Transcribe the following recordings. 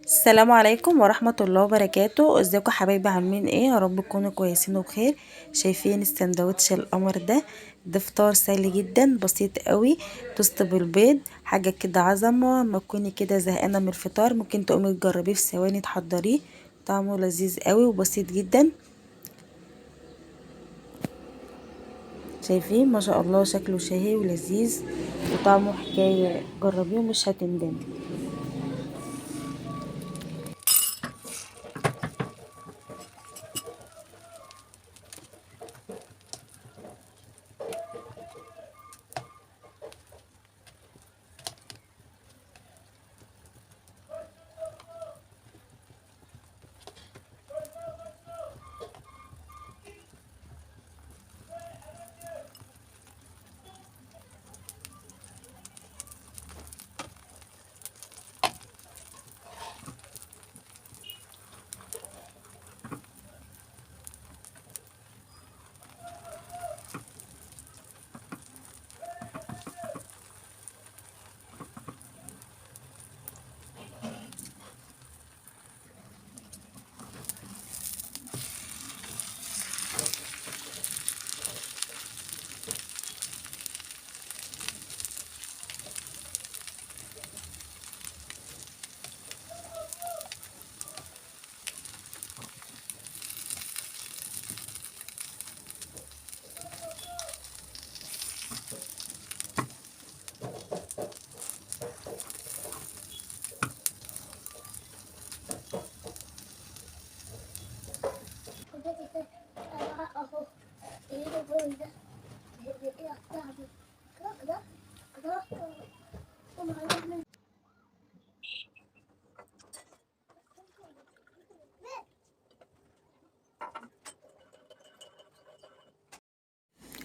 السلام عليكم ورحمة الله وبركاته. ازيكم حبايبي؟ عاملين ايه؟ يا رب تكونوا كويسين وبخير. شايفين السندوتش القمر ده فطار سهل جدا بسيط قوي. توست بالبيض، حاجة كده عظمة. ما تكوني كده زهقانة من الفطار ممكن تقومي تجربيه في ثواني تحضريه. طعمه لذيذ قوي وبسيط جدا. شايفين ما شاء الله شكله شهي ولذيذ وطعمه حكاية. جربيه ومش هتندمي.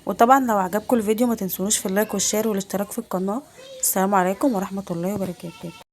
وطبعا لو عجبكم الفيديو ما تنسونوش في اللايك والشير والاشتراك في القناة. السلام عليكم ورحمة الله وبركاته.